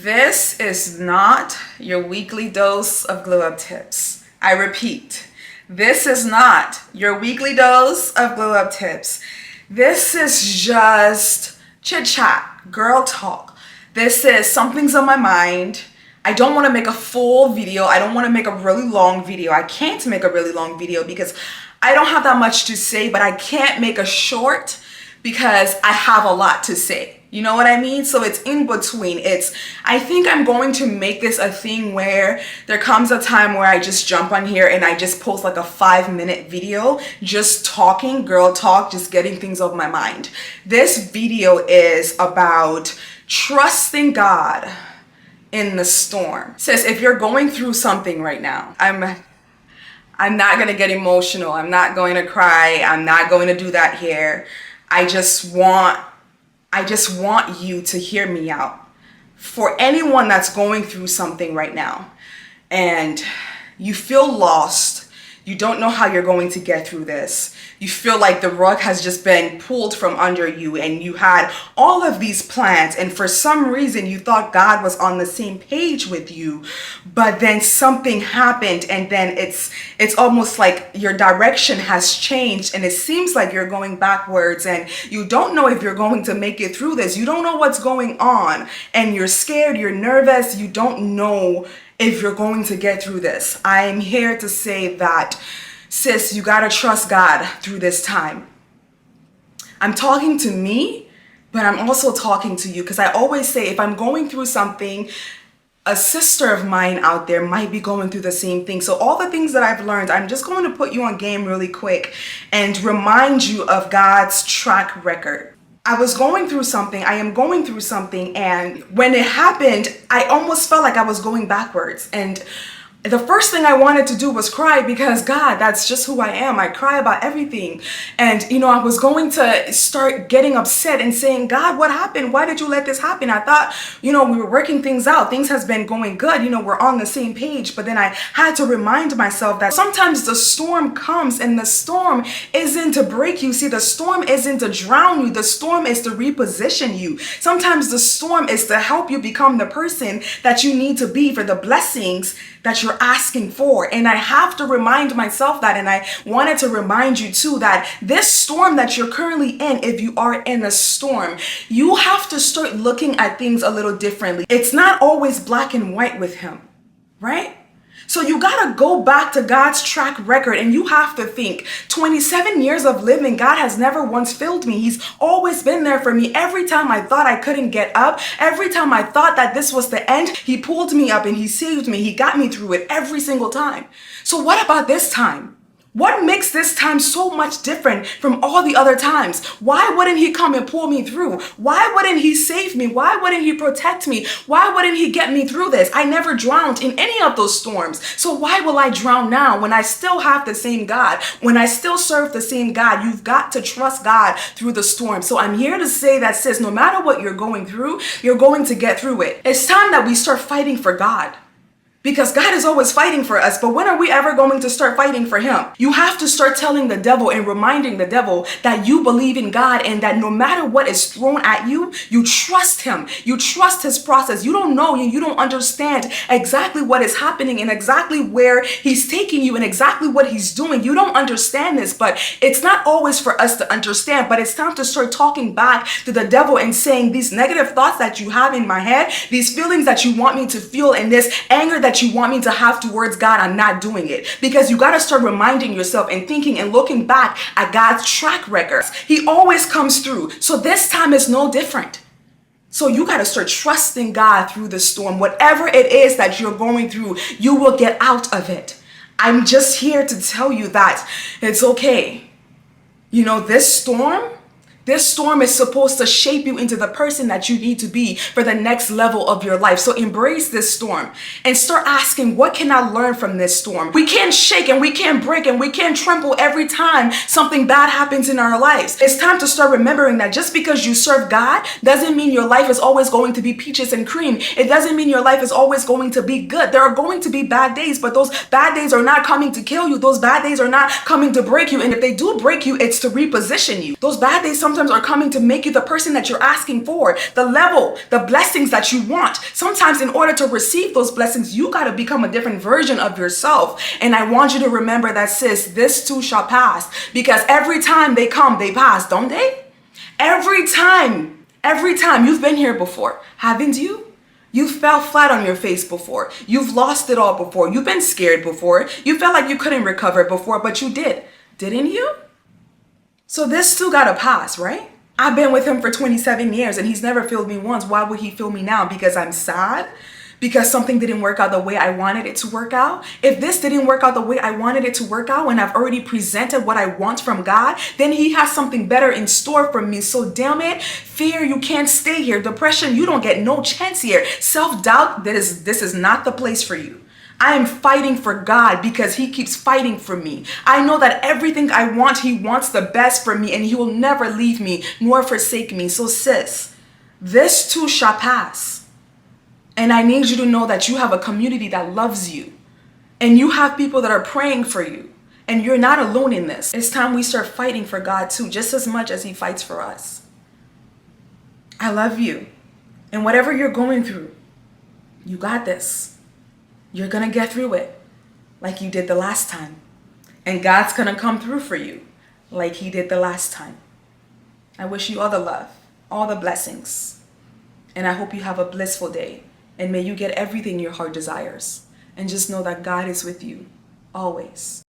This is not your weekly dose of glow up tips. I repeat, this is not your weekly dose of glow up tips. This is just chit chat, girl talk. This is something's on my mind. I don't want to make a full video. I don't want to make a really long video. I can't make a really long video because I don't have that much to say, but I can't make a short because I have a lot to say. You know what I mean? So it's in between. I think I'm going to make this a thing where there comes a time where I just jump on here and I just post like a 5-minute video, just talking, girl talk, just getting things off my mind. This video is about trusting God in the storm. Sis, if you're going through something right now, I'm not going to get emotional. I'm not going to cry. I'm not going to do that here. I just want you to hear me out. For anyone that's going through something right now and you feel lost, you don't know how you're going to get through this. You feel like the rug has just been pulled from under you and you had all of these plans and for some reason you thought God was on the same page with you, but then something happened and then it's almost like your direction has changed and it seems like you're going backwards and you don't know if you're going to make it through this. You don't know what's going on and you're scared, you're nervous, you don't know if you're going to get through this. I am here to say that, sis, you gotta trust God through this time. I'm talking to me, but I'm also talking to you because I always say if I'm going through something, a sister of mine out there might be going through the same thing. So all the things that I've learned, I'm just going to put you on game really quick and remind you of God's track record. I was going through something, I am going through something, and when it happened, I almost felt like I was going backwards. And the first thing I wanted to do was cry because God, that's just who I am. I cry about everything. And, I was going to start getting upset and saying, God, what happened? Why did you let this happen? I thought, we were working things out. Things has been going good. We're on the same page. But then I had to remind myself that sometimes the storm comes and the storm isn't to break you. See, the storm isn't to drown you. The storm is to reposition you. Sometimes the storm is to help you become the person that you need to be for the blessings that you're asking for. And I have to remind myself that, and I wanted to remind you too, that this storm that you're currently in, if you are in a storm, you have to start looking at things a little differently. It's not always black and white with him, right? So you gotta go back to God's track record and you have to think, 27 years of living, God has never once failed me. He's always been there for me. Every time I thought I couldn't get up, every time I thought that this was the end, he pulled me up and he saved me. He got me through it every single time. So what about this time? What makes this time so much different from all the other times? Why wouldn't he come and pull me through? Why wouldn't he save me? Why wouldn't he protect me? Why wouldn't he get me through this? I never drowned in any of those storms. So why will I drown now when I still have the same God? When I still serve the same God? You've got to trust God through the storm. So I'm here to say that, sis, no matter what you're going through, you're going to get through it. It's time that we start fighting for God. Because God is always fighting for us, but when are we ever going to start fighting for him? You have to start telling the devil and reminding the devil that you believe in God and that no matter what is thrown at you, you trust him. You trust his process. You don't know, you don't understand exactly what is happening and exactly where he's taking you and exactly what he's doing. You don't understand this, but it's not always for us to understand, but it's time to start talking back to the devil and saying these negative thoughts that you have in my head, these feelings that you want me to feel and this anger that you want me to have towards God, I'm not doing it. Because you got to start reminding yourself and thinking and looking back at God's track record. He always comes through. So this time is no different. So you got to start trusting God through the storm. Whatever it is that you're going through, you will get out of it. I'm just here to tell you that it's okay. This storm is supposed to shape you into the person that you need to be for the next level of your life. So embrace this storm and start asking, what can I learn from this storm? We can't shake and we can't break and we can't tremble every time something bad happens in our lives. It's time to start remembering that just because you serve God doesn't mean your life is always going to be peaches and cream. It doesn't mean your life is always going to be good. There are going to be bad days, but those bad days are not coming to kill you. Those bad days are not coming to break you. And if they do break you, it's to reposition you. Those bad days sometimes sometimes are coming to make you the person that you're asking for, the level, the blessings that you want. Sometimes in order to receive those blessings, you got to become a different version of yourself. And I want you to remember that, sis, this too shall pass, because every time they come, they pass, don't they? Every time you've been here before, haven't you? You fell flat on your face before. You've lost it all before. You've been scared before. You felt like you couldn't recover before, but you did. Didn't you? So this too gotta pass, right? I've been with him for 27 years and he's never failed me once. Why would he fail me now? Because I'm sad? Because something didn't work out the way I wanted it to work out? If this didn't work out the way I wanted it to work out when I've already presented what I want from God, then he has something better in store for me. So damn it, fear, you can't stay here. Depression, you don't get no chance here. Self-doubt, this is not the place for you. I am fighting for God because he keeps fighting for me. I know that everything I want, he wants the best for me and he will never leave me nor forsake me. So sis, this too shall pass. And I need you to know that you have a community that loves you. And you have people that are praying for you. And you're not alone in this. It's time we start fighting for God too, just as much as he fights for us. I love you. And whatever you're going through, you got this. You're going to get through it like you did the last time. And God's going to come through for you like he did the last time. I wish you all the love, all the blessings. And I hope you have a blissful day. And may you get everything your heart desires. And just know that God is with you always.